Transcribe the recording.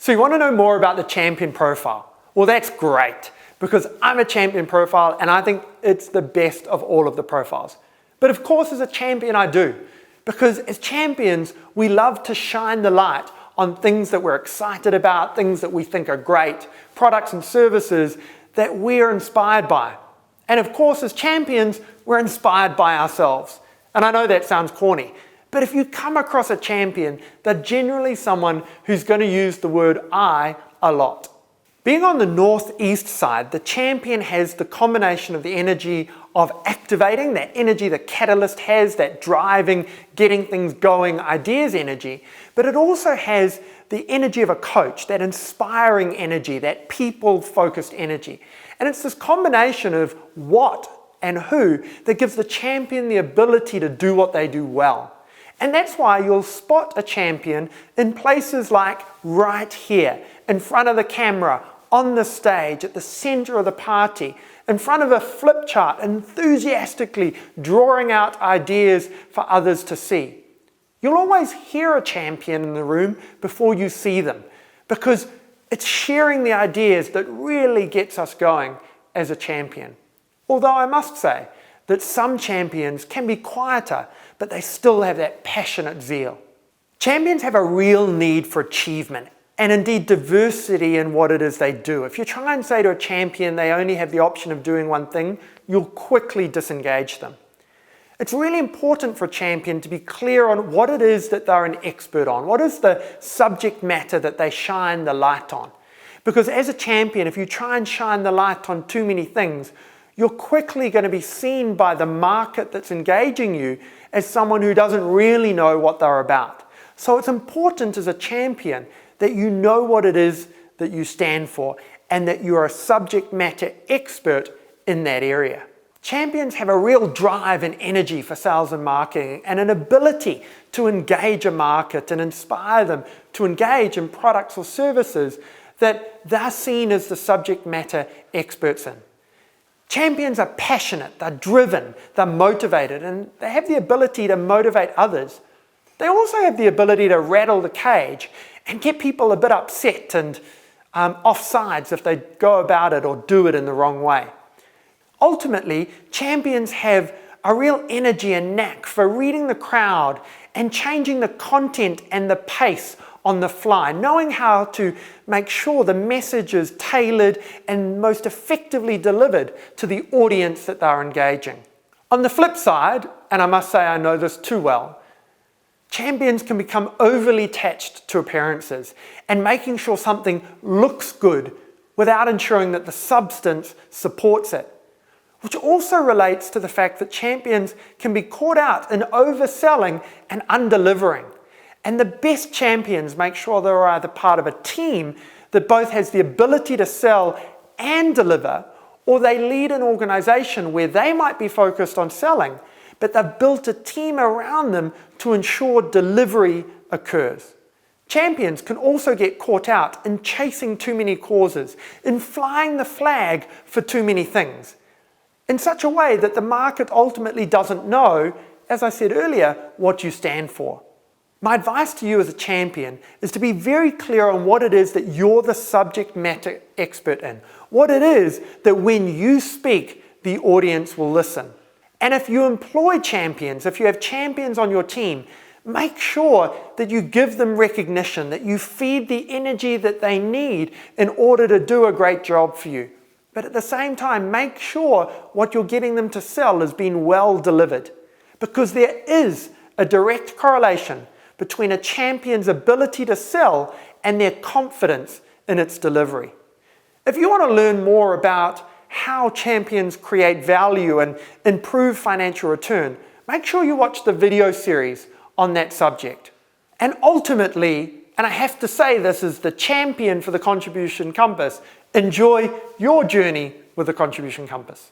So you want to know more about the champion profile? Well, that's great, because I'm a champion profile and I think it's the best of all of the profiles. But of course, as a champion, I do, because as champions, we love to shine the light on things that we're excited about, things that we think are great, products and services that we're inspired by. And of course, as champions, we're inspired by ourselves. And I know that sounds corny, but if you come across a champion, they're generally someone who's going to use the word I a lot. Being on the northeast side, the champion has the combination of the energy of activating, that energy the catalyst has, that driving, getting things going, ideas energy, but it also has the energy of a coach, that inspiring energy, that people-focused energy. And it's this combination of what and who that gives the champion the ability to do what they do well. And that's why you'll spot a champion in places like right here, in front of the camera, on the stage, at the center of the party, in front of a flip chart, enthusiastically drawing out ideas for others to see. You'll always hear a champion in the room before you see them, because it's sharing the ideas that really gets us going as a champion. Although I must say that some champions can be quieter, but they still have that passionate zeal. Champions have a real need for achievement and indeed diversity in what it is they do. If you try and say to a champion they only have the option of doing one thing, you'll quickly disengage them. It's really important for a champion to be clear on what it is that they're an expert on. What is the subject matter that they shine the light on? Because as a champion, if you try and shine the light on too many things, you're quickly going to be seen by the market that's engaging you as someone who doesn't really know what they're about. So it's important as a champion that you know what it is that you stand for and that you're a subject matter expert in that area. Champions have a real drive and energy for sales and marketing and an ability to engage a market and inspire them to engage in products or services that they're seen as the subject matter experts in. Champions are passionate, they're driven, they're motivated, and they have the ability to motivate others. They also have the ability to rattle the cage and get people a bit upset and off sides if they go about it or do it in the wrong way. Ultimately, champions have a real energy and knack for reading the crowd and changing the content and the pace on the fly, knowing how to make sure the message is tailored and most effectively delivered to the audience that they're engaging. On the flip side, and I must say I know this too well, champions can become overly attached to appearances and making sure something looks good without ensuring that the substance supports it, which also relates to the fact that champions can be caught out in overselling and undelivering. And the best champions make sure they're either part of a team that both has the ability to sell and deliver, or they lead an organization where they might be focused on selling, but they've built a team around them to ensure delivery occurs. Champions can also get caught out in chasing too many causes, in flying the flag for too many things, in such a way that the market ultimately doesn't know, as I said earlier, what you stand for. My advice to you as a champion is to be very clear on what it is that you're the subject matter expert in, what it is that when you speak, the audience will listen. And if you employ champions, if you have champions on your team, make sure that you give them recognition, that you feed the energy that they need in order to do a great job for you. But at the same time, make sure what you're getting them to sell has been well delivered, because there is a direct correlation between a champion's ability to sell and their confidence in its delivery. If you want to learn more about how champions create value and improve financial return, make sure you watch the video series on that subject. And ultimately, and I have to say this as the champion for the Contribution Compass, enjoy your journey with the Contribution Compass.